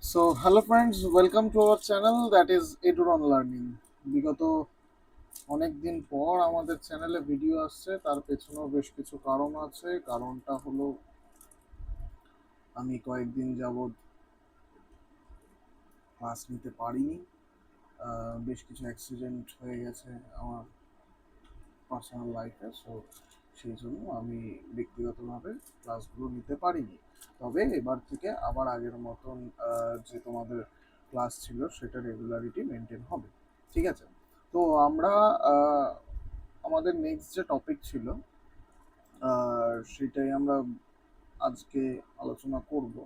So, hello friends, welcome to our channel that is Eduron Learning. বিগত অনেক দিন পর আমাদের চ্যানেলে ভিডিও আসছে, তার পেছনেও বেশ কিছু কারণ আছে। কারণটা হলো আমি কয়েকদিন যাবৎ ক্লাস নিতে পারিনি। বেশ কিছু অ্যাক্সিডেন্ট হয়ে গেছে আমার পার্সোনাল লাইফে, সো সেই জন্য আমি ব্যক্তিগতভাবে ক্লাসগুলো নিতে পারিনি। তবে এবার থেকে আবার আগের মতন যে তোমাদের ক্লাস ছিল সেটা রেগুলারিটি মেনটেন হবে, ঠিক আছে? তো আমরা আমাদের নেক্সট যে টপিক ছিল সেটাই আমরা আজকে আলোচনা করব,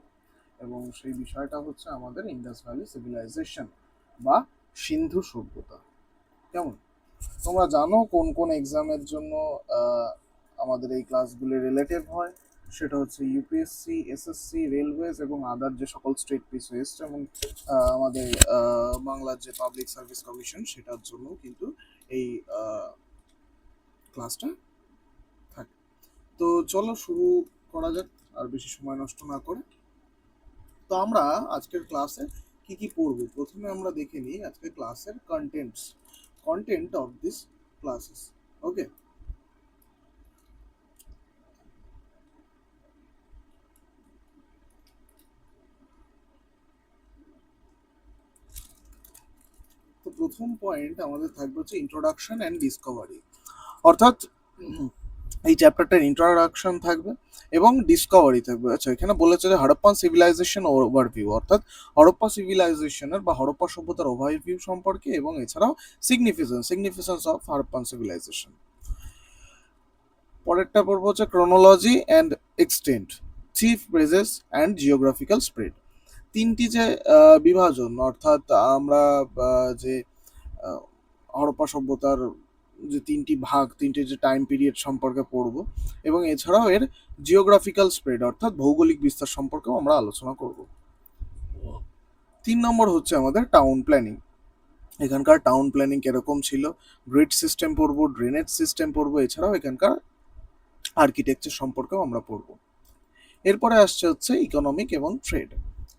এবং সেই বিষয়টা হচ্ছে আমাদের ইন্ডাস ভ্যালি সিভিলাইজেশন বা সিন্ধু সভ্যতা। কেমন? তোমরা জানো কোন কোন এক্সামের জন্য আমাদের এই ক্লাসগুলি রিলেটিভ হয়? সেটা হচ্ছে ইউপিএসসি, এসএসসি, রেলওয়েজ এবং আদার যে সকল স্টেট পিসিএস, যেমন আমাদের বাংলার যে পাবলিক সার্ভিস কমিশন, সেটার জন্য কিন্তু এই ক্লাসটা থাকে। তো চলো শুরু করা যাক আর বেশি সময় নষ্ট না করে। তো আমরা আজকের ক্লাসে কি কি পড়বো, প্রথমে আমরা দেখে নিই আজকের ক্লাসের কন্টেন্ট অফ দিস ক্লাসেস। ওকে, তো প্রথম পয়েন্ট আমাদের থাকবে হচ্ছে ইন্ট্রোডাকশন অ্যান্ড ডিসকভারি। অর্থাৎ এই চ্যাপ্টারটার ইন্ট্রোডাকশন থাকবে এবং ডিসকভারি থাকবে। আচ্ছা, এখানে বলেছে যে হরপ্পান সিভিলাইজেশন ওভারভিউ, অর্থাৎ হরপ্পা সিভিলাইজেশনের বা হরপ্পা সভ্যতার ওভারভিউ সম্পর্কে, এবং এছাড়াও সিগনিফিকেন্স অফ হরপ্পান সিভিলাইজেশন। পরেরটা পড়বো হচ্ছে chronology and extent, chief praises and geographical spread. তিনটি যে বিভাজন, অর্থাৎ আমরা যে হরপ্পা সভ্যতার যে তিনটি ভাগ, তিনটি যে টাইম পিরিয়ড সম্পর্কে পড়ব, এবং এছাড়াও এর জিওগ্রাফিক্যাল স্প্রেড অর্থাৎ ভৌগোলিক বিস্তার সম্পর্কেও আমরা আলোচনা করব। 3 নম্বর হচ্ছে আমাদের টাউন প্ল্যানিং। এখানকার টাউন প্ল্যানিং কিরকম ছিল, গ্রিড সিস্টেম পড়বো, ড্রেনেজ সিস্টেম পড়বো, এছাড়াও এখানকার আর্কিটেকচার সম্পর্কেও আমরা পড়বো। এরপরে আসছে হচ্ছে ইকোনমিক এবং ট্রেড,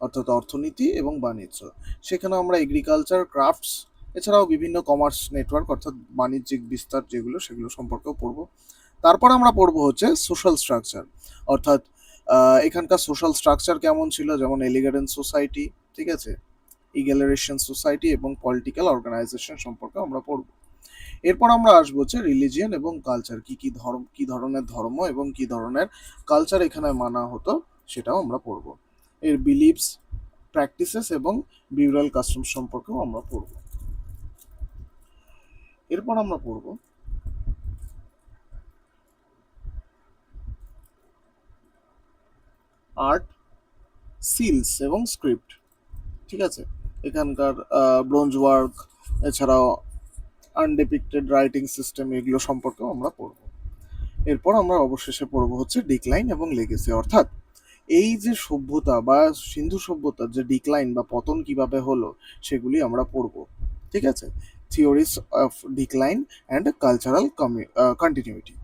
অর্থাৎ অর্থনীতি এবং বাণিজ্য। সেখানে আমরা এগ্রিকালচার, ক্রাফটস, এছাড়াও বিভিন্ন কমার্স নেটওয়ার্ক অর্থাৎ বাণিজ্যিক বিস্তার যেগুলো, সেগুলো সম্পর্কেও পড়বো। তারপর আমরা পড়বো হচ্ছে সোশ্যাল স্ট্রাকচার, অর্থাৎ এখানকার সোশ্যাল স্ট্রাকচার কেমন ছিল, যেমন এলিগেন্ট সোসাইটি, ঠিক আছে, ইগ্যালারেশন সোসাইটি এবং পলিটিক্যাল অর্গানাইজেশন সম্পর্কে আমরা পড়বো। এরপর আমরা আসবো হচ্ছে রিলিজিয়ন এবং কালচার, কি ধরনের ধর্ম এবং কি ধরনের কালচার এখানে মানা হতো, সেটাও আমরা পড়বো। এর বিলিভস, প্র্যাকটিসেস এবং বিউরাল কাস্টম সম্পর্কেও আমরা পড়বো। এরপর আমরা পড়বো আর্ট, সিলস এবং স্ক্রিপ্ট, ঠিক আছে, এখানকার ব্রোঞ্জ ওয়ার্ক, এছাড়াও আনডিপিক্টেড রাইটিং সিস্টেম, এগুলো সম্পর্কেও আমরা পড়বো। এরপর আমরা অবশেষে পড়বো হচ্ছে ডিক্লাইন এবং লেগেসি, অর্থাৎ এই যে সভ্যতা বা সিন্ধু সভ্যতার যে ডিক্লাইন বা পতন কিভাবে হলো সেগুলি আমরা পড়ব, ঠিক আছে। Theories of decline and cultural continuity.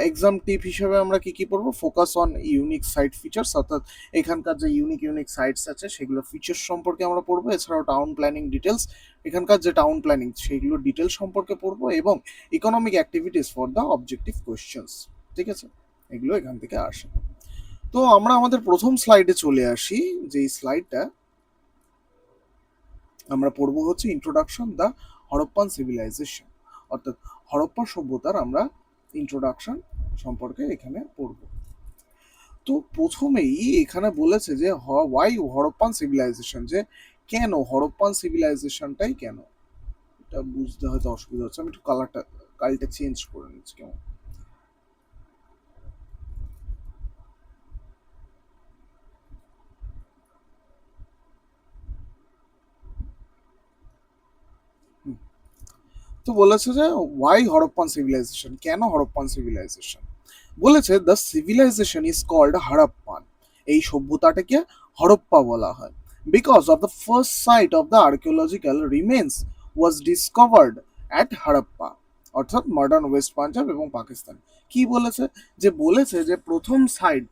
Exam tip হিসেবে আমরা কি কি পড়বো, focus on unique site features, অর্থাৎ এখানকার যে ইউনিক সাইটস আছে সেগুলো ফিচার্স সম্পর্কে আমরা পড়বো। এছাড়াও টাউন প্ল্যানিং ডিটেলস, এখানকার যে টাউন প্ল্যানিং সেগুলো ডিটেলস সম্পর্কে পড়বো, এবং economic activities for the objective questions, ঠিক আছে, এগুলো এখান থেকে আসে। তো আমরা আমাদের প্রথম স্লাইডে চলে আসি, যেই স্লাইডটা আমরা পড়বো হচ্ছে ইন্ট্রোডাকশন দ্য হরপ্পান সিভিলাইজেশন, অর্থাৎ হরপ্পা সভ্যতার আমরা ইন্ট্রোডাকশন সম্পর্কে এখানে পড়বো। তো প্রথমেই এখানে বলেছে যে ওয়াই হরপ্পান সিভিলাইজেশন, যে কেন হরপ্পান সিভিলাইজেশনটাই কেন, এটা বুঝতে হয়তো অসুবিধা হচ্ছে। আমি একটু কালটা চেঞ্জ করে নিচ্ছি, কেমন? তো বলেছে যে ওয়াই হরপ্পান সিভিলাইজেশন, কেন হরপ্পান সিভিলাইজেশন, বলেছে the civilisation is called Harappan, এই সভ্যতাটাকে হরপ্পা বলা হয়, because of the first sight of the archaeological remains was discovered at Harappa, অর্থাৎ মডার্ন ওয়েস্ট পাঞ্জাব এবং পাকিস্তান। কি বলেছে, যে বলেছে যে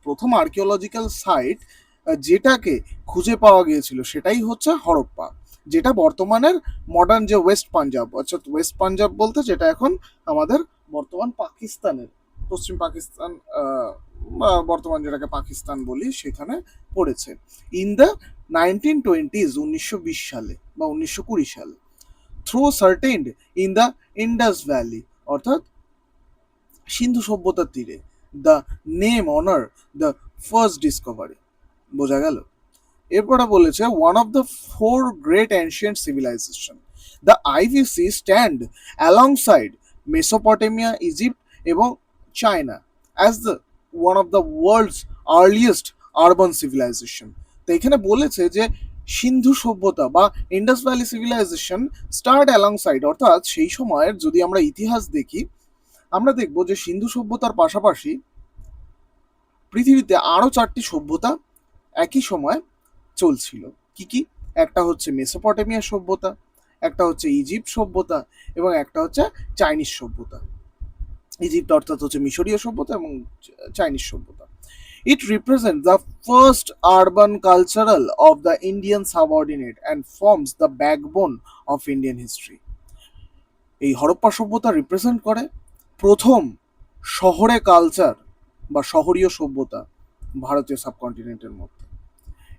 প্রথম আর্কিওলজিক্যাল সাইট যেটাকে খুঁজে পাওয়া গিয়েছিল সেটাই হচ্ছে হরপ্পা, যেটা বর্তমানের মডার্ন যে ওয়েস্ট পাঞ্জাব, অর্থাৎ ওয়েস্ট পাঞ্জাব বলতে যেটা এখন আমাদের বর্তমান পাকিস্তানের পশ্চিম পাকিস্তান, বা বর্তমান যেটাকে পাকিস্তান বলি, সেখানে পড়েছে ইন দ্য 1920s, 1920 সালে বা 1920 সালে, through started in the Indus valley, অর্থাৎ সিন্ধু সভ্যতার তীরে, the name honour the first discovery. বোঝা গেল? এরপরে বলেছে one of the four great ancient civilization, the IVC stand alongside Mesopotamia, Egypt এবং China as the one of the world's earliest urban civilization. তো এখানে বলেছে যে সিন্ধু সভ্যতা বা Indus valley civilization start alongside, অর্থাৎ সেই সময়ের যদি আমরা ইতিহাস দেখি, আমরা দেখব যে সিন্ধু সভ্যতার পাশাপাশি পৃথিবীতে আরও 4টি সভ্যতা একই সময় চলছিল। কি কি? একটা হচ্ছে মেসোপটেমিয়া সভ্যতা, একটা হচ্ছে ইজিপ্ট সভ্যতা এবং একটা হচ্ছে চাইনিজ সভ্যতা। ইজিপ্ট অর্থাৎ হচ্ছে মিশরীয় সভ্যতা এবং চাইনিজ সভ্যতা। It represent the first urban cultural of the Indian subordinate and forms the backbone of Indian history. এই হরপ্পা সভ্যতা রিপ্রেজেন্ট করে প্রথম শহরে কালচার বা শহরীয় সভ্যতা ভারতীয় সাবকন্টিনেন্টের মধ্যে।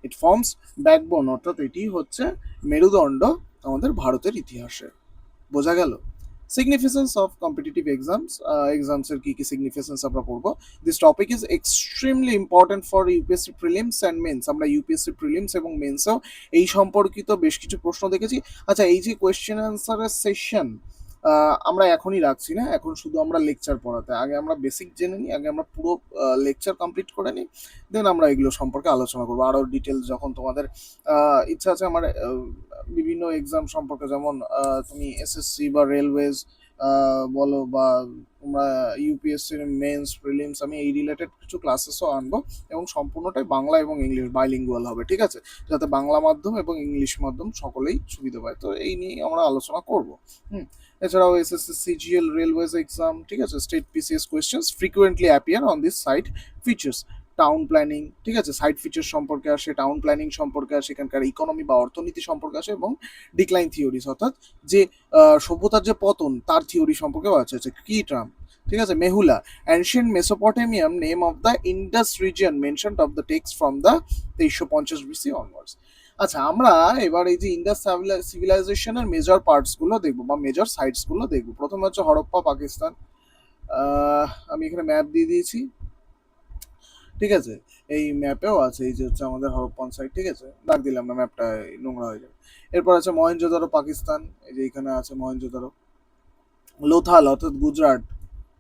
ইট ফর্মস ব্যাকবোন, অর্থাৎ এটি হচ্ছে মেরুদণ্ড আমাদের ভারতের ইতিহাসে। বোঝা গেল? সিগনিফিকেন্স অফ কম্পিটিটিভ এক্সামসের কী কী সিগনিফিকেন্স আমরা পড়বো। This topic is extremely important for UPSC prelims and mains. আমরা ইউপিএসসি প্রিলিমস এবং মেন্সেও এই সম্পর্কিত বেশ কিছু প্রশ্ন দেখেছি। আচ্ছা, এই যে কোয়েশ্চেন অ্যান্সারের সেশন আমরা এখনই রাখছি না, এখন শুধু আমরা লেকচার পড়াতে, আগে আমরা বেসিক জেনে নিই, আগে আমরা পুরো লেকচার কমপ্লিট করে নিই, দেন আমরা এগুলো সম্পর্কে আলোচনা করবো আরও ডিটেলস। যখন তোমাদের ইচ্ছা আছে আমার বিভিন্ন এক্সাম সম্পর্কে, যেমন তুমি এসএসসি বা রেলওয়েজ বলো, বা তোমরা ইউপিএসসির মেন্স প্রিলিমস, আমি এই রিলেটেড কিছু ক্লাসেসও আনবো এবং সম্পূর্ণটাই বাংলা এবং ইংলিশ বাইলিঙ্গুয়াল হবে, ঠিক আছে, যাতে বাংলা মাধ্যম এবং ইংলিশ মাধ্যম সকলেই সুবিধা পায়। তো এই নিয়ে আমরা আলোচনা করবো। এছাড়াও এসএসসি সিজিএল রেলওয়েজ এক্সাম, ঠিক আছে, state PCS questions frequently appear on this site features. Town planning, ঠিক আছে, সাইট ফিচার সম্পর্কে আসে, টাউন প্ল্যানিং সম্পর্কে আসে, এখানকার ইকোনমি বা অর্থনীতি সম্পর্কে আসে, এবং ডিক্লাইন থিওরিস, অর্থাৎ যে সভ্যতার যে পতন তার থিওরি সম্পর্কেও আছে। কি টার্ম, ঠিক আছে, Meluhha, ancient Mesopotamian name of the Indus region mentioned of the text from the 2350 BC onwards. আচ্ছা, আমরা এবার এই যে ইন্ডাস সিভিলাইজেশনের মেজর পার্টসগুলো দেখবো বা মেজর সাইটসগুলো দেখবো। প্রথমে হচ্ছে হরপ্পা, পাকিস্তান। আমি এখানে ম্যাপ দিয়ে দিয়েছি, ঠিক আছে, এই ম্যাপেও আছে, এই যে হচ্ছে আমাদের হরপ্পান সাইট, ঠিক আছে, দাগ দিলাম না, ম্যাপটা নোংরা হয়ে যাবে। এরপর আছে মহেঞ্জোদারো, পাকিস্তান, এই যে এখানে আছে মহেঞ্জোদারো। লোথাল অর্থাৎ গুজরাট,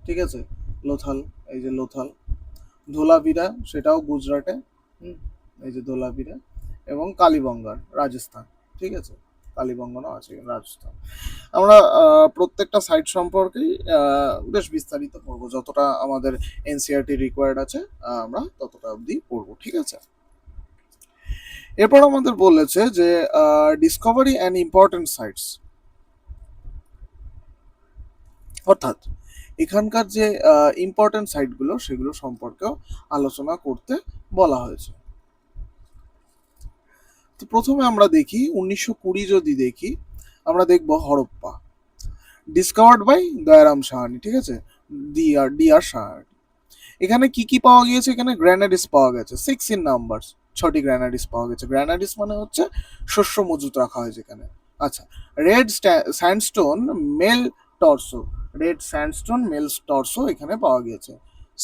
ঠিক আছে, লোথাল, এই যে লোথাল। ধোলাভিরা, সেটাও গুজরাটে, এই যে ধোলাভিরা। এবং কালীবঙ্গার, রাজস্থান, ঠিক আছে, কালীবঙ্গনও আছে রাজস্থান। আমরা প্রত্যেকটা সাইট সম্পর্কেই বেশ বিস্তারিত পড়বো, যতটা আমাদের এনসিআরটি রিকোয়ার্ড আছে আমরা ততটা অবধি পড়বো, ঠিক আছে। এরপর আমাদের বলেছে যে ডিসকভারি অ্যান্ড ইম্পর্টেন্ট সাইটস, অর্থাৎ এখানকার যে ইম্পর্টেন্ট সাইটগুলো সেগুলো সম্পর্কেও আলোচনা করতে বলা হয়েছে। তো প্রথমে আমরা দেখি 1920, যদি দেখি আমরা দেখব হরপ্পা, ডিসকভার্ড বাই দয়ারাম সাহানি, ঠিক আছে, ডিআর সাহানি। এখানে কি কি পাওয়া গিয়েছে? এখানে গ্র্যানাডিস পাওয়া গেছে 6 ইন নাম্বারস, 6টি গ্র্যানাডিস পাওয়া গেছে। গ্র্যানাডিস মানে হচ্ছে শস্য মজুত রাখা হয় যেখানে। আচ্ছা, red sandstone male torso, red sandstone male torso এখানে পাওয়া গিয়েছে।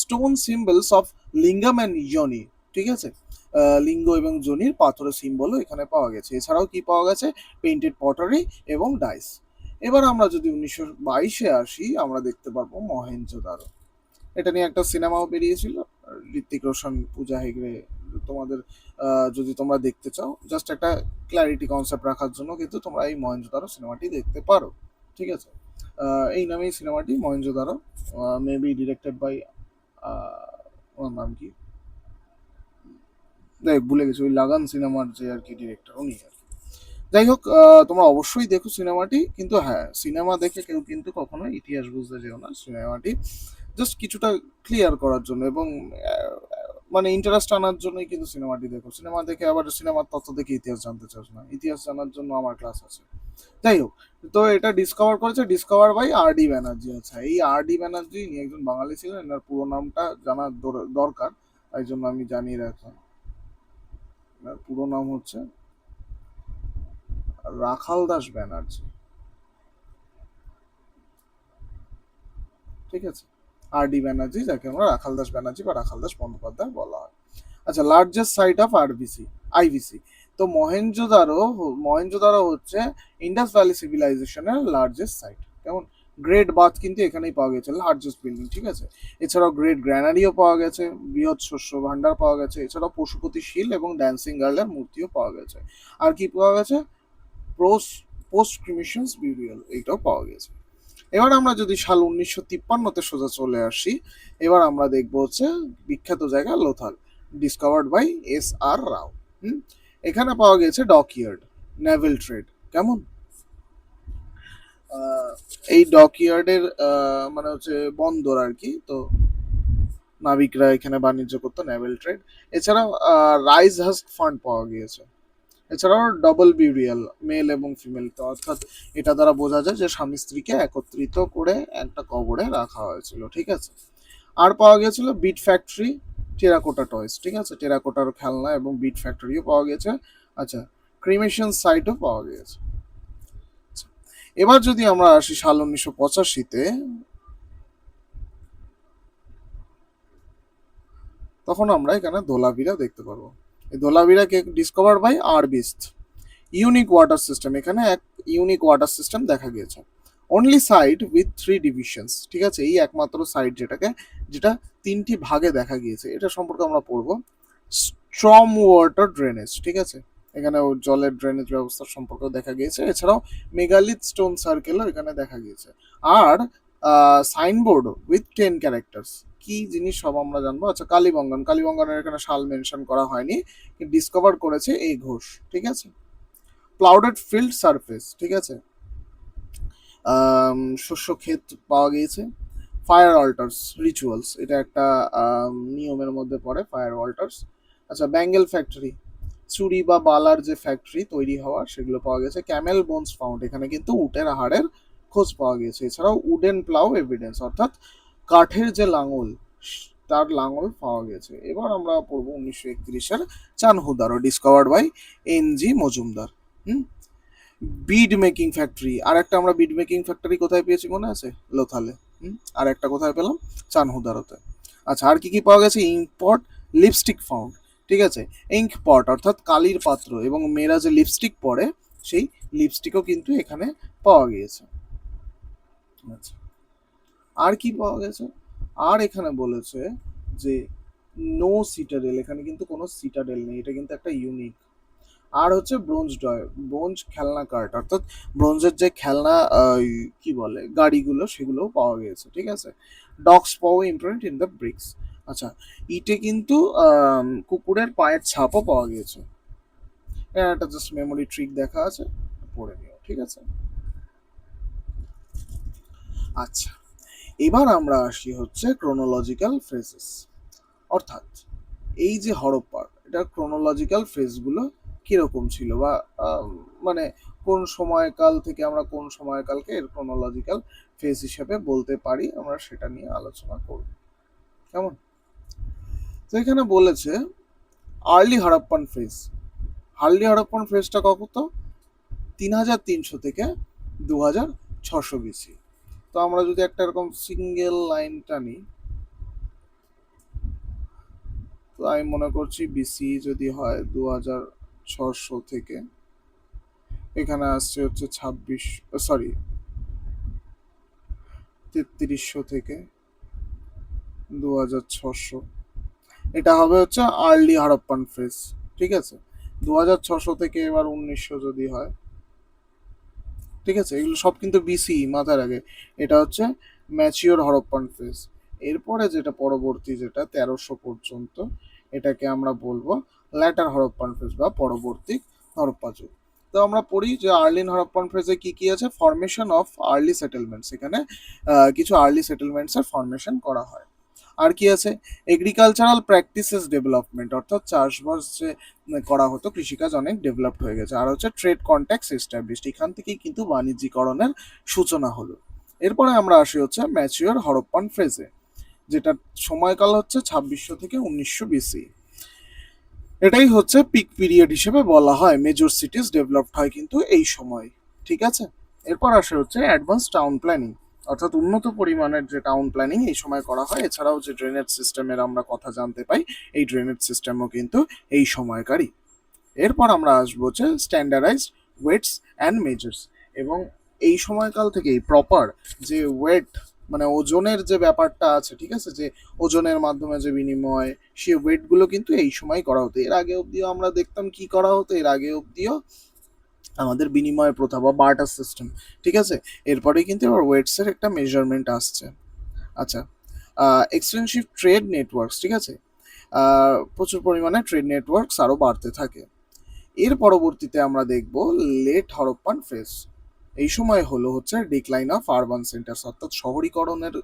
Stone symbols of lingam and yoni, ঠিক আছে, লিঙ্গ এবং জনির পাথরের সিম্বলও এখানে পাওয়া গেছে। এছাড়াও কি পাওয়া গেছে? পেইন্টেড পটারি এবং ডাইস। এবার আমরা যদি 1922-এ আসি, আমরা দেখতে পারবো মহেঞ্জোদারো। এটা নিয়ে একটা সিনেমাও বেরিয়েছিল, ঋত্বিক রোশন, পূজা হেগড়ে। তোমাদের যদি তোমরা দেখতে চাও, জাস্ট একটা ক্ল্যারিটি কনসেপ্ট রাখার জন্য কিন্তু তোমরা এই মহেঞ্জোদারো সিনেমাটি দেখতে পারো, ঠিক আছে। এই নামেই সিনেমাটি মহেঞ্জোদারো, মেবি ডিরেক্টেড বাই, ওর নাম কি, দেখ ভুলে গেছি, ওই লাগান সিনেমার যে আর কি ডিরেক্টর, উনি আর কি। যাই হোক, তোমরা অবশ্যই দেখো সিনেমাটি, কিন্তু হ্যাঁ, সিনেমা দেখে কেউ কিন্তু কখনো ইতিহাস বুঝতে যেও না। সিনেমাটি জাস্ট কিছুটা ক্লিয়ার করার জন্য এবং মানে ইন্টারেস্ট আনার জন্যই কিন্তু সিনেমাটি দেখো, সিনেমা দেখে আবার সিনেমার তথ্য দেখে ইতিহাস জানতে চাস না, ইতিহাস জানার জন্য আমার ক্লাস আছে। যাই হোক, তো এটা ডিসকভার করেছে discover by R D Banerjee. আচ্ছা, এই আর ডি ব্যানার্জি ইনি একজন বাঙালি ছিলেন, এনার পুরো নামটা জানা দরকার, তাই জন্য আমি জানিয়ে রাখলাম। এনার পুরো নাম হচ্ছে রাখাল দাস ব্যানার্জি, ঠিক আছে। আর ডি ব্যানার্জি, যাকে আমরা রাখাল দাস ব্যানার্জি বা রাখাল দাস বন্দ্যোপাধ্যায় বলা হয়। আচ্ছা, largest site of RBC, IVC. তো মহেঞ্জোদারো হচ্ছে ইন্ডাস ভ্যালি সিভিলাইজেশনের লার্জেস্ট সাইট। কেমন? গ্রেট বাথ কিন্তু এখানেই পাওয়া গেছে, লার্জেস্ট বিল্ডিং, ঠিক আছে। এছাড়াও গ্রেট গ্র্যানারিও পাওয়া গেছে, বৃহৎ শস্য ভান্ডার পাওয়া গেছে, এছাড়াও পশুপতি শিল এবং ড্যান্সিং গার্লের মূর্তিও পাওয়া গেছে। আর কি পাওয়া গেছে? পোস্ট ক্রিমিশনস বিউরিয়াল, এইটাও পাওয়া গেছে। এবার আমরা যদি সাল 1953-তে সোজা চলে আসি, এবার আমরা দেখবো হচ্ছে বিখ্যাত জায়গা লোথাল, ডিসকভার্ড বাই S.R. রাও। হুম, এখানে পাওয়া গেছে ডকইয়ার্ড, নেভেল ট্রেড। কেমন? এই ডকইয়ার্ডের মানে হচ্ছে বন্দর আর কি, তো নাবিকরা এখানে বাণিজ্য করতো, নেভেল ট্রেড। এছাড়াও রাইস হাস্ক ফান্ড পাওয়া গিয়েছে। এছাড়াও ডবল বিউরিয়াল, মেল এবং ফিমেল, তো অর্থাৎ এটা দ্বারা বোঝা যায় যে স্বামী স্ত্রীকে একত্রিত করে একটা কবরে রাখা হয়েছিল, ঠিক আছে। আর পাওয়া গিয়েছিল বিট ফ্যাক্টরি, টেরাকোটা টয়েস, ঠিক আছে, টেরাকোটার খেলনা এবং বিট ফ্যাক্টরিও পাওয়া গেছে। আচ্ছা, ক্রিমেশন সাইটও পাওয়া গিয়েছে। আচ্ছা, এবার যদি আমরা আসি সাল 1985-তে, তখন আমরা এখানে ধোলাভিরা দেখতে পারবো। এই ধোলাভিরাকে discover by R Bisht, unique water system, এখানে এক ইউনিক ওয়াটার সিস্টেম দেখা গিয়েছে। অনলি সাইট উইথ 3 ডিভিশনস, ঠিক আছে, এই একমাত্র সাইট যেটা 3টি ভাগে দেখা গিয়েছে, এটা সম্পর্কে আমরা পড়বো। স্ট্রম ওয়াটার ড্রেনেজ, ঠিক আছে, এখানে জলের ড্রেনেজ ব্যবস্থা সম্পর্কে দেখা গিয়েছে। এছাড়াও মেগালিথ স্টোন সার্কেলও এখানে দেখা গিয়েছে। আর সাইনবোর্ড উইথ 10 ক্যারেক্টার্স, কি জিনিস সব আমরা জানবো। আচ্ছা, কালীবঙ্গনের এখানে সাল মেনশন করা হয়নি, ডিসকভার করেছে এই ঘোষ, ঠিক আছে। ক্লাউডেড ফিল্ড সারফেস, ঠিক আছে, শস্য ক্ষেত পাওয়া গিয়েছে। ফায়ার অল্টার্স রিচুয়ালস, এটা একটা নিয়মের মধ্যে পড়ে, ফায়ার অল্টার্স। আচ্ছা, ব্যাঙ্গেল ফ্যাক্টরি, চুরি বা বালার যে ফ্যাক্টরি তৈরি হওয়া, সেগুলো পাওয়া গেছে। ক্যামেল বোনস ফাউন্ড, এখানে কিন্তু উটের হাড়ের খোঁজ পাওয়া গেছে। এছাড়াও উডেন প্লাউ এভিডেন্স, অর্থাৎ কাঠের যে লাঙল, তার লাঙল পাওয়া গেছে। এবার আমরা পড়বো 1931-এর Chanhudaro, discovered by N.G. Majumdar. হুম, বিড মেকিং ফ্যাক্টরি, আর একটা আমরা বিড মেকিং ফ্যাক্টরি কোথায় পেয়েছি মনে আছে? লোথালে। আর একটা কোথায় পেলাম? চানহুদারোতে। আচ্ছা, আর কি কি পাওয়া গেছে? ইঙ্ক পট, লিপস্টিক ফাউন্ড, ঠিক আছে। ইঙ্ক পট অর্থাৎ কালির পাত্র, এবং মেয়েরা যে লিপস্টিক পরে সেই লিপস্টিকও কিন্তু এখানে পাওয়া গিয়েছে। আচ্ছা, আর কি পাওয়া গেছে? আর এখানে বলেছে যে নো সিটাডেল, এখানে কিন্তু কোনো সিটাডেল নেই, এটা কিন্তু একটা ইউনিক। আর হচ্ছে ব্রোঞ্জ খেলনা কার্ট, অর্থাৎ ব্রোঞ্জের যে খেলনা কি বলে গাড়িগুলো, সেগুলোও পাওয়া গিয়েছে, ঠিক আছে। ডগস পাও ইমপ্রিন্ট ইন দ্য ব্রিক্স। আচ্ছা, ইটে কিন্তু কুকুরের পায়ের ছাপও পাওয়া গিয়েছে। একটা জাস্ট মেমোরি ট্রিক দেখা আছে, পড়ে নিও, ঠিক আছে। আচ্ছা, এবার আমরা আসি হচ্ছে ক্রোনোলজিক্যাল ফ্রেজেস, অর্থাৎ এই যে হরপ্পার, এটা ক্রোনোলজিক্যাল ফেজগুলো কিরকম ছিল, বা মানে কোন সময়কাল থেকে আমরা কোন সময়কালকে এর ক্রোনোলজিক্যাল ফেজ হিসেবে বলতে পারি, আমরা সেটা নিয়ে আলোচনা করব। কেমন? তো এখানে বলেছে early Harappan phase. Early Harappan ফেজটা কত? 3300 থেকে 2600 বিসি। তো আমরা যদি একটা এরকম সিঙ্গেল লাইন টানি, তো আমি মনে করছি বিসি যদি হয় 2600 থেকে, এখানে আসছে হচ্ছে 3300 থেকে 2600, এটা হবে হচ্ছে আর্লি হারাপ্পান ফেজ, ঠিক আছে। 2600 থেকে এবার 1900 যদি হয়, ঠিক আছে, এগুলো সব কিন্তু বিসি মাথায় রাখে। এটা হচ্ছে ম্যাচিওর হরপ্পান ফেজ। এরপরে যেটা পরবর্তী, যেটা 1300 পর্যন্ত, এটাকে আমরা বলবো ল্যাটার হরপ্পান ফেজ বা পরবর্তী হরপ্পা যুগ। তো আমরা পড়ি যে আর্লিন হরপ্পান ফেজে কি কি আছে? ফরমেশন অফ আর্লি সেটেলমেন্টস, এখানে কিছু আর্লি সেটেলমেন্টস এর ফরমেশন করা হয়। আর কি আছে, এগ্রিকালচারাল প্র্যাকটিসেস ডেভেলপমেন্ট, অর্থাৎ চাষবাস যে করা হতো, কৃষিকাজ অনেক ডেভেলপড হয়ে গেছে। আর হচ্ছে ট্রেড কন্ট্যাক্টস এস্টাবলিশড, এখান থেকেই কিন্তু বাণিজ্যিকরণের সূচনা হলো। এরপরে আমরা আসি হচ্ছে ম্যাচিওর হরপ্পান ফ্রেজে, যেটার সময়কাল হচ্ছে 2600 থেকে 1900 বিসি। এটাই হচ্ছে পিক পিরিয়ড হিসেবে বলা হয়, মেজর সিটিজ ডেভেলপড হয় কিন্তু এই সময়। ঠিক আছে, এরপর আসে হচ্ছে অ্যাডভান্স টাউন প্ল্যানিং, অর্থাৎ উন্নত পরিমাণের যে টাউন প্ল্যানিং এই সময় করা হয়। এছাড়াও যে ড্রেনেজ সিস্টেমের আমরা কথা জানতে পাই, এই ড্রেনেজ সিস্টেমও কিন্তু এই সময়কারই। এরপর আমরা আসবো হচ্ছে স্ট্যান্ডার্ডাইজড ওয়েটস অ্যান্ড মেজার্স, এবং এই সময়কাল থেকেই প্রপার যে ওয়েট মানে ওজনের যে ব্যাপারটা আছে, ঠিক আছে, যে ওজনের মাধ্যমে যে বিনিময়, সে ওয়েটগুলো কিন্তু এই সময় করা হতো। এর আগে অবধিও আমরা দেখতাম কি করা হতো, এর আগে অবধিও আমাদের বিনিময় প্রথা বা বার্টার সিস্টেম, ঠিক আছে। এরপরে কিন্তু এবার ওয়েটসের একটা মেজারমেন্ট আসছে। আচ্ছা, এক্সটেন্সিভ ট্রেড নেটওয়ার্কস, ঠিক আছে, প্রচুর পরিমাণে ট্রেড নেটওয়ার্কস আরও বাড়তে থাকে। এর পরবর্তীতে আমরা দেখব লেট হরপ্পান ফেজ। এই সময় হলো হচ্ছে ডিক্লাইন অফ আরবান সেন্টার্স, অর্থাৎ শহরীকরণের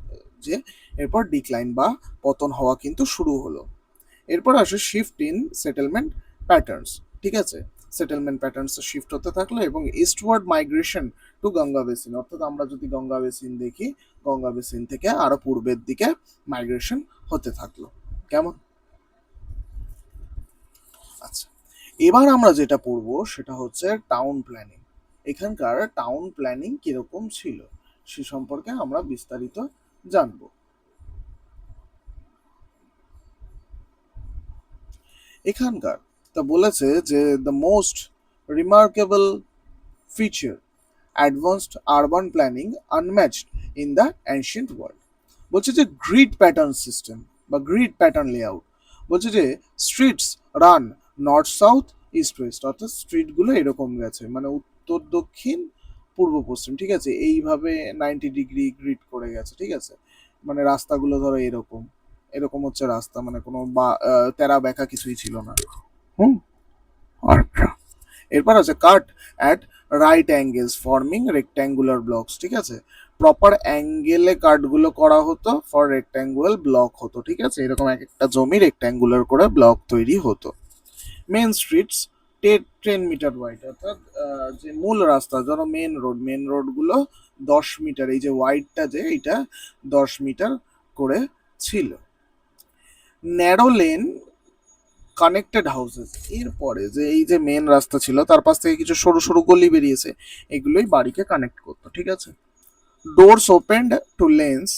যে এরপর ডিক্লাইন বা পতন হওয়া কিন্তু শুরু হলো। এরপর আসে শিফট ইন সেটেলমেন্ট প্যাটার্নস, ঠিক আছে, সেটেলমেন্ট প্যাটার্নস শিফট হতে থাকলো এবং ইস্টওয়ার্ড মাইগ্রেশন টু গঙ্গা বেসিন, অর্থাৎ আমরা যদি গঙ্গা বেসিন দেখি, গঙ্গা বেসিন থেকে আরো পূর্বের দিকে মাইগ্রেশন হতে থাকলো। কেমন? আচ্ছা, এবার আমরা যেটা পড়বো সেটা হচ্ছে টাউন প্ল্যানিং। এখানকার টাউন প্ল্যানিং কিরকম ছিল সে সম্পর্কে আমরা বিস্তারিত জানবো। এখানকার তা বলেছে যে the most remarkable feature advanced urban planning unmatched in the ancient world. বলছে যে গ্রিড প্যাটার্ন সিস্টেম বা গ্রিড প্যাটার্ন লেআউট, বলছে যে streets run north south east West, অর্থাৎ স্ট্রিটগুলো এরকম গেছে মানে উত্তর দক্ষিণ পূর্ব পশ্চিম, ঠিক আছে, এইভাবে 90 ডিগ্রি গ্রিড করে গেছে, ঠিক আছে। মানে রাস্তাগুলো ধরো এরকম এরকম হচ্ছে রাস্তা, মানে কোনো বা তেরা বেঁকা কিছুই ছিল না। হুম, আচ্ছা। এরপর আছে cut at right angles forming rectangular blocks, ঠিক আছে, প্রপার অ্যাঙ্গেলে কাটগুলো করা হতো ফর রেক্ট্যাঙ্গুলার ব্লক হতো, ঠিক আছে, এরকম এক একটা জমি রেক্ট্যাঙ্গুলার করে ব্লক তৈরি হতো। মেন স্ট্রিটস 10 মিটার ওয়াইড, অর্থাৎ যে মূল রাস্তা ধরো মেন রোডগুলো 10 মিটার, এই যে ওয়াইডটা যে এইটা 10 মিটার করে ছিল। ন্যারো লেন কানেক্টেড হাউসেস, এরপরে যে এই যে মেন রাস্তা ছিল তার পাশ থেকে কিছু সরু সরু গলি বেরিয়েছে, এগুলোই বাড়িকে কানেক্ট করতো, ঠিক আছে। Doors opened to lanes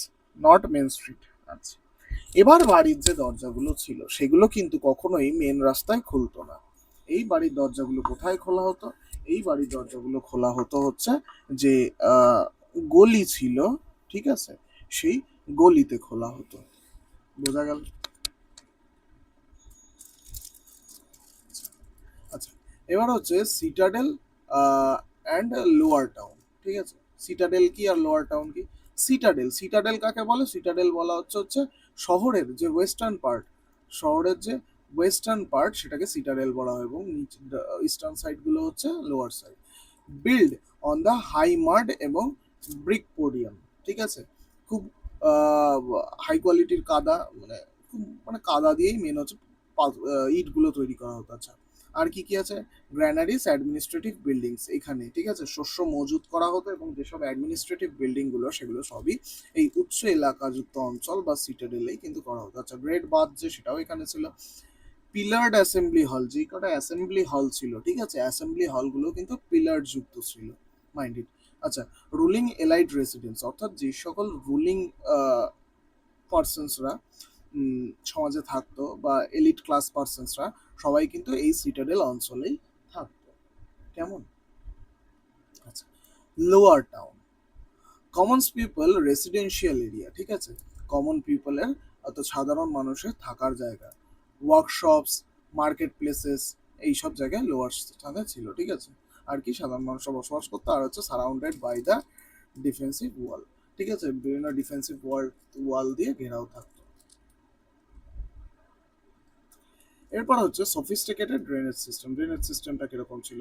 not main street. আচ্ছা, এবার বাড়ির যে দরজাগুলো ছিল সেগুলো কিন্তু কখনোই মেন রাস্তায় খুলতো না। এই বাড়ির দরজাগুলো কোথায় খোলা হতো? এই বাড়ির দরজাগুলো খোলা হতো হচ্ছে যে গলি ছিল, ঠিক আছে, সেই গলিতে খোলা হতো। বোঝা গেল? আচ্ছা, এবার হচ্ছে সিটাডেল অ্যান্ড লোয়ার টাউন, ঠিক আছে। সিটাডেল কি আর লোয়ার টাউন কি? সিটাডেল কাকে বলে? সিটাডেল বলা হচ্ছে হচ্ছে শহরের যে ওয়েস্টার্ন পার্ট, শহরের যে ওয়েস্টার্ন পার্ট সেটাকে সিটাডেল বলা হয়, এবং ইস্টার্ন সাইড গুলো হচ্ছে lower side. Build on the high mud এবং ব্রিক পোডিয়াম, ঠিক আছে, খুব হাই কোয়ালিটির কাদা, মানে খুব মানে কাদা দিয়েই মেন হচ্ছে ইটগুলো তৈরি করা হতো। আচ্ছা, আর কি কি আছে? গ্র্যানারিস অ্যাডমিনিস্ট্রেটিভ বিল্ডিংস, এখানে ঠিক আছে শস্য মজুত করা হতো, এবং যেসব অ্যাডমিনিস্ট্রেটিভ বিল্ডিং গুলো সেগুলো সবই এই উচ্চ এলাকাযুক্ত অঞ্চল বা সিটাডেলেই কিন্তু করা হতো। আচ্ছা, গ্রেট বাথ যে সেটাও এখানে ছিল। পিলার্ড অ্যাসেম্বলি হল, যে কটা অ্যাসেম্বলি হল ছিল, ঠিক আছে, অ্যাসেম্বলি হলগুলো কিন্তু পিলার যুক্ত ছিল, মাইন্ডেড। আচ্ছা, রুলিং এলাইট রেসিডেন্স, অর্থাৎ যে সকল রুলিং পার্সনসরা সমাজে থাকতো বা এলিট ক্লাস পার্সনসরা সবাই কিন্তু এই সিটাডেল অঞ্চলেই থাকতো। কেমন? আচ্ছা, lower town commons people residential area, ঠিক আছে, কমন পিপলের অর্থাৎ সাধারণ মানুষের থাকার জায়গা, ওয়ার্কশপস, মার্কেট প্লেসেস, এইসব জায়গায় লোয়ার স্থানে ছিল, ঠিক আছে। আর কি সাধারণ মানুষরা বসবাস করতো, আর হচ্ছে সারাউন্ডেড বাই দ্য ডিফেন্সিভ ওয়াল, ঠিক আছে, বিভিন্ন ডিফেন্সিভ ওয়াল দিয়ে ঘেরাও থাকতো। এরপর হচ্ছে সফিস্টিকেটেড ড্রেনেজ সিস্টেম। ড্রেনেজ সিস্টেমটা কিরকম ছিল?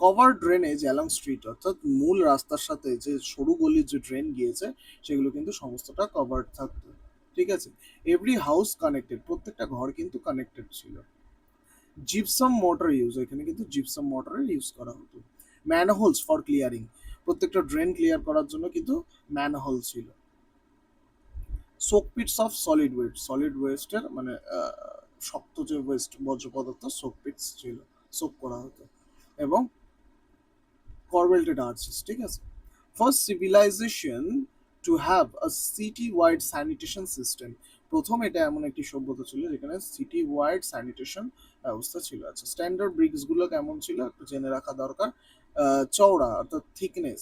কভার ড্রেনেজ অ্যালং স্ট্রিট, অর্থাৎ মূল রাস্তার সাথে যে সরু গলির যে ড্রেন গিয়েছে সেগুলো কিন্তু সমস্তটা কভার্ড থাকতো। ঠিক আছে। এভরি হাউস কানেক্টেড, প্রত্যেকটা ঘর কিন্তু কানেক্টেড ছিল। জিপসাম মোটর ইউজ, এখানে কিন্তু জিপসাম মোটরের ইউজ করা হতো। ম্যানহোলস ফর ক্লিয়ারিং, প্রত্যেকটা ড্রেন ক্লিয়ার করার জন্য কিন্তু ম্যানহোল ছিল। Soak pits of solid waste, solid ওয়েস্টের মানে শক্ত যে ওয়েস্ট বর্জ্য পদার্থ সোক পিটস ছিল, সোক করা হতো। এবং করবেল্টেড আর্চেস, ঠিক আছে। First civilisation to have a city wide sanitation system, প্রথম এটা এমন একটি সভ্যতা ছিল যেখানে সিটি ওয়াইড স্যানিটেশন ব্যবস্থা ছিল। আচ্ছা, স্ট্যান্ডার্ড ব্রিক্সগুলো কেমন ছিল একটু জেনে রাখা দরকার। চওড়া অর্থাৎ থিকনেস,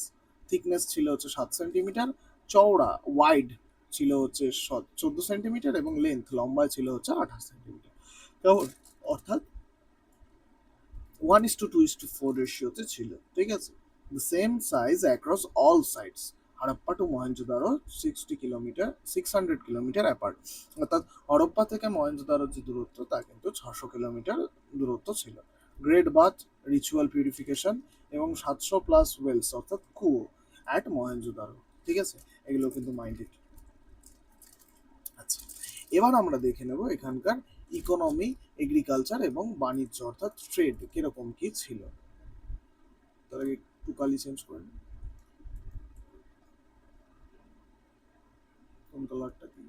থিকনেস ছিল হচ্ছে 7 সেন্টিমিটার, চওড়া ওয়াইড ছিল হচ্ছে 14 সেন্টিমিটার, এবং লেন্থ লম্বায় ছিল হচ্ছে 28 সেন্টিমিটার। কেমন, অর্থাৎ 1:2:4 রেশিওতে ছিল, ঠিক আছে। The same size across all sides, Harappa to Mohenjodaro 600 kilometre apart, অর্থাৎ হরপ্পা থেকে মহেঞ্জোদারোর যে দূরত্ব তা কিন্তু 600 কিলোমিটার দূরত্ব ছিল। গ্রেট বাথ, রিচুয়াল পিউরিফিকেশন, এবং 700+ ওয়েলস অর্থাৎ কুয়ো অ্যাট মহেঞ্জোদারো, ঠিক আছে, এগুলো কিন্তু মাইন্ডেড। আচ্ছা, এবার আমরা দেখে নেব এখানকার ইকোনমি, এগ্রিকালচার এবং বাণিজ্য অর্থাৎ ট্রেড কিরকম কি ছিল। তার আগে একটু কালি চেঞ্জ করে নিই। কোন কালারটা কি?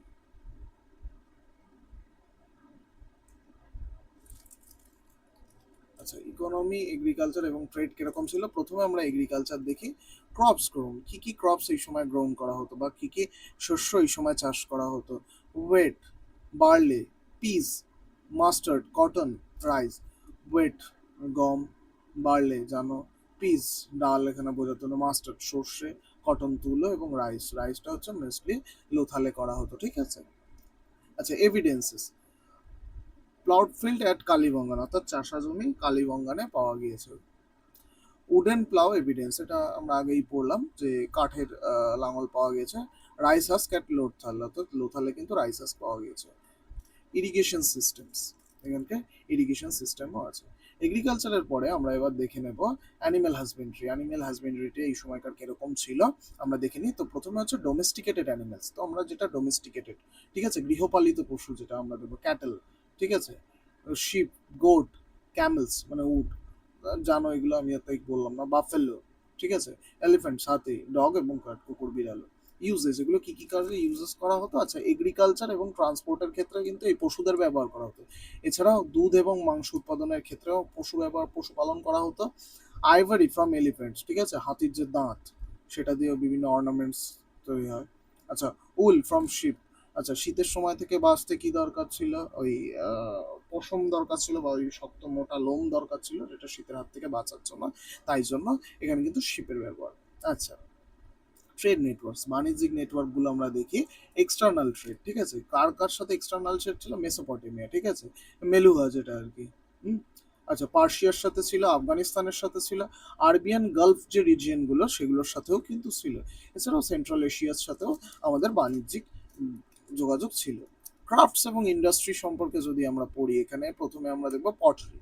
আচ্ছা, ইকোনমি, এগ্রিকালচার এবং ট্রেড কিরকম ছিল, প্রথমে আমরা এগ্রিকালচার দেখি। ক্রপস গ্রোন, কি কি ক্রপস এই সময় গ্রোন করা হতো বা কি কি শস্য এই সময় চাষ করা হতো। Wheat, barley, peas, mustard, cotton, rice. Wheat গম, বার্লে জানো, পিস ডাল এখানে বোঝাতো না, মাস্টার্ড সর্ষে, কটন তুলো, এবং রাইস, রাইসটা হচ্ছে মোস্টলি লোথালে করা হতো, ঠিক আছে। আচ্ছা, evidences, ploughed field at Kalibangan, অর্থাৎ চাষা জমি কালীবঙ্গানে পাওয়া গিয়েছে। উডেন প্লাউ এভিডেন্স, এটা আমরা আগেই পড়লাম যে কাঠের লাঙল পাওয়া গেছে। রাইস হাস্ক অ্যাট লোথাল, অর্থাৎ লোথালে কিন্তু রাইস হাস্ক পাওয়া গেছে। ইরিগেশন সিস্টেমস, এখানকে ইরিগেশন সিস্টেমও আছে। এগ্রিকালচারের পরে আমরা এবার দেখে নেব অ্যানিম্যাল হাজবেন্ড্রি, অ্যানিম্যাল হাজবেন্ড্রিতে এই সময়কার কিরকম ছিল আমরা দেখে নিই। তো প্রথমে হচ্ছে ডোমেস্টিকেটেড অ্যানিমেলস, তো আমরা যেটা ডোমেস্টিকেটেড, ঠিক আছে, গৃহপালিত পশু যেটা আমরা দেখবো ক্যাটেল, ঠিক আছে, শিপ, গোট, ক্যামেলস মানে উট, জানো এগুলো আমি এত বললাম না, বাফেলো, ঠিক আছে, এলিফ্যান্ট, হাতি, ডগ এবং ক্যাট, কুকুর, বিড়াল। ইউজেস, এগুলো কি কি কাজে ইউজেস করা হতো। আচ্ছা, এগ্রিকালচার এবং ট্রান্সপোর্টের ক্ষেত্রে কিন্তু এই পশুদের ব্যবহার করা হতো। এছাড়াও দুধ এবং মাংস উৎপাদনের ক্ষেত্রেও পশুপালন করা হতো। আইভারি ফ্রম এলিফ্যান্টস, ঠিক আছে, হাতির যে দাঁত সেটা দিয়েও বিভিন্ন অর্নামেন্টস তৈরি হয়। আচ্ছা, উল ফ্রম শিপ, আচ্ছা, শীতের সময় থেকে বাঁচতে কি দরকার ছিল, ওই পশম দরকার ছিল বা ওই শক্ত মোটা লোম দরকার ছিল, যেটা শীতের হাত থেকে বাঁচার জন্য, তাই জন্য এখানে কিন্তু শিপের ব্যবহার। আচ্ছা, ট্রেড নেটওয়ার্কস, বাণিজ্যিক নেটওয়ার্কগুলো আমরা দেখি। এক্সটার্নাল ট্রেড, ঠিক আছে, কার কার সাথে এক্সটার্নাল ট্রেড ছিল, মেসোপটেমিয়া, ঠিক আছে, মেলুহা যেটা আর কি। হুম। আচ্ছা, পার্সিয়ার সাথে ছিল, আফগানিস্তানের সাথে ছিল, আরবিয়ান গালফ যে রিজিয়নগুলো সেগুলোর সাথেও কিন্তু ছিল। এছাড়াও সেন্ট্রাল এশিয়ার সাথেও আমাদের বাণিজ্যিক যোগাযোগ ছিল। ক্রাফটস এবং ইন্ডাস্ট্রি সম্পর্কে যদি আমরা পড়ি, এখানে প্রথমে আমরা দেখবো পটারি,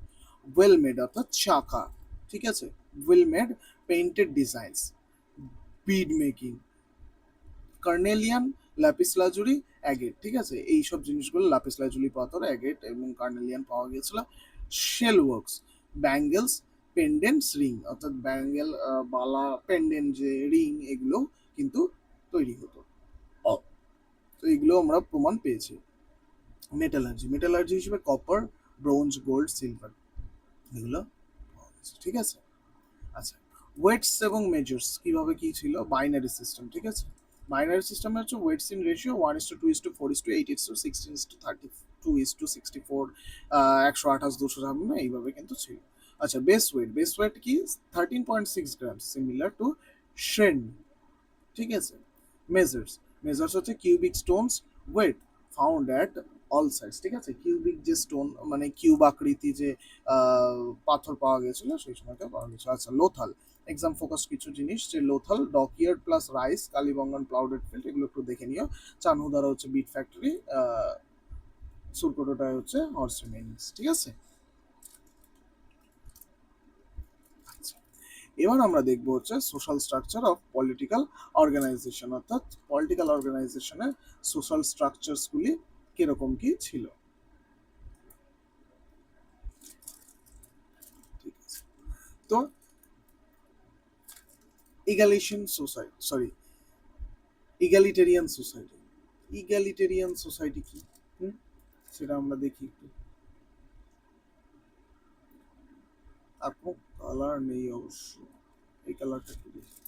ওয়েল মেড অর্থাৎ চাকা, ঠিক আছে, ওয়েল মেড পেইন্টেড ডিজাইনস, বিড মেকিং, কার্নেলিয়ান, ল্যাপিস লাজুরি, অ্যাগেট, ঠিক আছে, এই সব জিনিসগুলো লাপিস লাজুলি পাথর, অ্যাগেট এবং কার্নেলিয়ান পাওয়া গিয়েছিল। শেল ওয়ার্কস, ব্যাঙ্গেলস, পেন্ডেন্টস, রিং, অর্থাৎ ব্যাঙ্গেল, বালা, পেন্ডেন্ট যে রিং, এগুলো কিন্তু তৈরি হতো। তো এগুলো আমরা প্রমাণ পেয়েছি। মেটালার্জি, মেটালার্জি হিসেবে কপার, ব্রোঞ্জ, গোল্ড, সিলভার, এগুলো পাওয়া গেছে, ঠিক আছে। আচ্ছা, ওয়েটস এবং মেজার্স কিভাবে কি ছিল, বাইনারি সিস্টেম, ঠিক আছে। বাইনারি সিস্টেমে হচ্ছে ওয়েটস ইন রেশিও 1:2:4:8:16:32:64, 128:256 এইভাবে কিন্তু ছিল। আচ্ছা, বেস ওয়েট কি, 13.6 গ্রাম, সিমিলার টু শ্রেন, ঠিক আছে। মেজার্স, মেজার্স হচ্ছে cubic stones weight found at all sides, ঠিক আছে, কিউবিক যে স্টোন মানে কিউব আকৃতি যে পাথর পাওয়া গেছিল সেই সময়টা পাওয়া গেছিল। আচ্ছা, লোথাল, এক্সাম ফোকাস কিছু জিনিস, যে Lothal, dockyard plus rice, Kalibangan প্লাউডেড field, এগুলো একটু দেখে নিও। চানহুদারা হচ্ছে বিট ফ্যাক্টরি, সুরকোটোটায় হচ্ছে হর্স রিমেনিংস, ঠিক আছে। এবার আমরা দেখবো হচ্ছে social structure of political organisation, অর্থাৎ পলিটিক্যাল অর্গানাইজেশনের সোশ্যাল স্ট্রাকচারসগুলি কিরকম কি ছিল। ঠিক আছে, তো egalitarian society, sorry egalitarian society, egalitarian society কি সেটা আমরা দেখি একটু। আর কোনো কালার নেই অবশ্য, এই কালারটা একটু দেখি,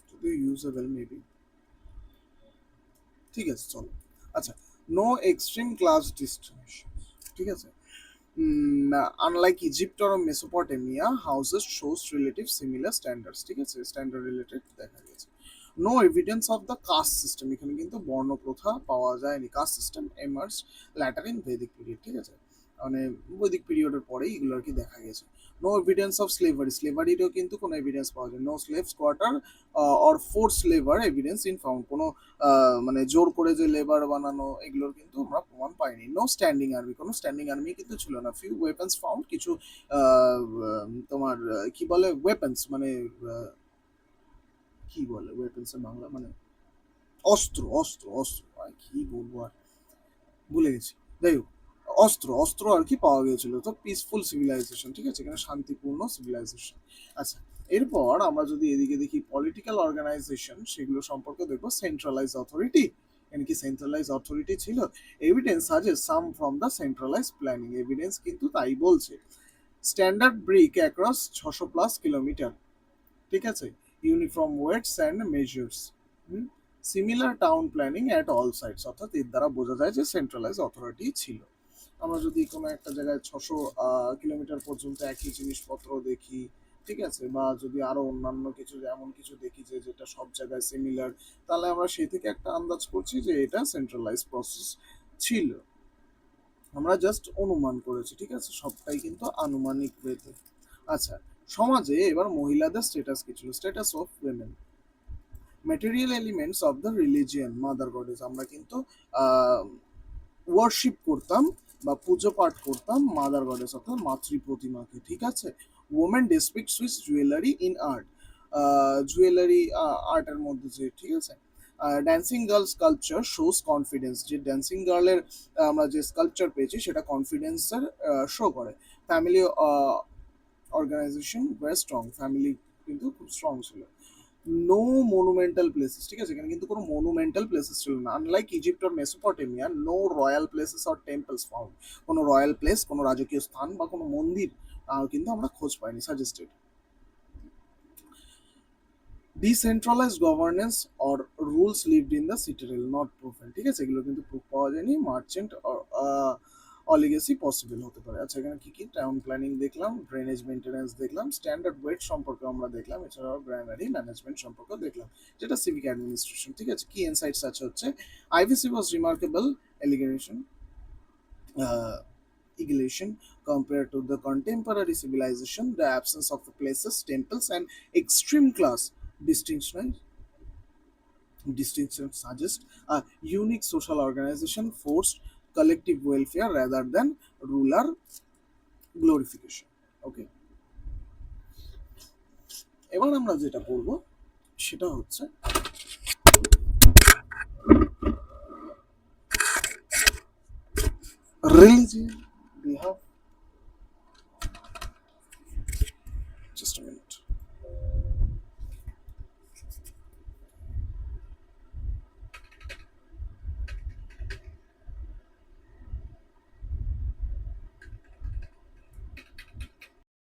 যদিও ইউজেবল মেবি। ঠিক আছে চলো। আচ্ছা, নো এক্সট্রিম ক্লাস ডিস্টিংশন, ঠিক আছে। Unlike Egypt or Mesopotamia, houses shows relative similar standards, ঠিক আছে, স্ট্যান্ডার্ড রিলেটেড দেখা গেছে। No evidence of the caste system, এখানে কিন্তু বর্ণ প্রথা পাওয়া যায়নি। Caste system emerge later in Vedic period, ঠিক আছে, মানে বৈদিক পিরিয়ডের পরেই এগুলো আর কি দেখা গেছে। নো এভিডেন্স অফ স্লেভারি, স্লেভারিরও কিন্তু কোনো এভিডেন্স পাওয়া যায়। No slaves quarter or force labour evidence in found, কোনো মানে জোর করে যে লেবার বানানো এগুলোর কিন্তু আমরা প্রমাণ পাইনি। নো স্ট্যান্ডিং আর্মি, কোনো স্ট্যান্ডিং আর্মি কিন্তু ছিল না। ফিউ ওয়েপন্স ফাউন্ড, কিছু তোমার কি বলে ওয়েপন্স, মানে কি বলে ওয়েপন্স এর বাংলা, মানে অস্ত্র, অস্ত্র, অস্ত্র আর কি বলবো, আর ভুলে গেছি। যাই হোক, অস্ত্র, অস্ত্র আর কি পাওয়া গিয়েছিল। তো পিসফুল সিভিলাইজেশন, ঠিক আছে, এখানে শান্তিপূর্ণ সিভিলাইজেশন। আচ্ছা, এরপর আমরা যদি এদিকে দেখি পলিটিক্যাল অর্গানাইজেশন, সেগুলো সম্পর্কে দেখবো। সেন্ট্রালাইজ অথরিটি, এখানে কি সেন্ট্রালাইজ অথরিটি ছিল? Evidence suggest some from the centralise planning, evidence কিন্তু তাই বলছে। স্ট্যান্ডার্ড ব্রিক অ্যাক্রস 600+ কিলোমিটার, ঠিক আছে, uniform weights and measures, similar town planning at all sites, অর্থাৎ এর দ্বারা বোঝা যায় যে সেন্ট্রালাইজ অথরিটি ছিল। আমরা যদি কোনো একটা জায়গায় 600 কিলোমিটার পর্যন্ত একই জিনিসপত্র দেখি, ঠিক আছে, বা যদি আরো অন্যান্য কিছু এমন কিছু দেখি যে যেটা সব জায়গায় সিমিলার, তাহলে আমরা সেই থেকে একটা আন্দাজ করছি যে এটা সেন্ট্রালাইজ প্রসেস ছিল। আমরা জাস্ট অনুমান করেছি, ঠিক আছে, সবটাই কিন্তু আনুমানিক ওয়েতে। আচ্ছা, সমাজে এবার মহিলাদের স্ট্যাটাস কি ছিল? Status of women, material elements of the religion mother goddess, আমরা কিন্তু ওয়ার্শিপ করতাম বা পুজো পাঠ করতাম মাদার গডেস, অর্থাৎ মাতৃ প্রতিমাকে, ঠিক আছে। Women depicts with jewellery in art, jewellery আর্টের মধ্যে যে, ঠিক আছে। Dancing girl sculpture shows confidence, যে ড্যান্সিং গার্লের আমরা যে স্কাল্পচার পেয়েছি সেটা কনফিডেন্সের শো করে। Family organisation were strong, family কিন্তু খুব স্ট্রং ছিল। নো মনুমেন্টাল প্লেসেস, ঠিক আছে, এখানে কিন্তু কোনো মনুমেন্টাল প্লেসেস ছিল না। Unlike Egypt or Mesopotamia, no royal palaces or temples found, কোনো রয়্যাল প্লেস, কোনো রাজকীয় স্থান বা কোনো মন্দির কিন্তু আমরা খোঁজ পাইনি। Suggested decentralised governance or rules lived in the citadel, not proven, ঠিক আছে, এগুলো কিন্তু প্রুফ পাওয়া যায়নি। মার্চেন্ট অলিগেসি পসিবল হতে পারে। আচ্ছা, এখানে কি কি টাউন প্ল্যানিং দেখলাম, ড্রেনেজ মেনটেন্যান্স দেখলাম, স্ট্যান্ডার্ড ওয়েট সম্পর্কে আমরা দেখলাম, এছাড়াও গ্রানারি ম্যানেজমেন্ট সম্পর্কে দেখলাম, যেটা সিভিক অ্যাডমিনিস্ট্রেশন, ঠিক আছে। কি ইনসাইটস আছে হচ্ছে, IVC was remarkable allegation evolution compared to the contemporary civilization, the absence of the places, temples, and extreme class distinction suggest a unique social organization forced collective welfare rather than ruler glorification. ওকে, এবার আমরা যেটা পড়বো সেটা হচ্ছে religion.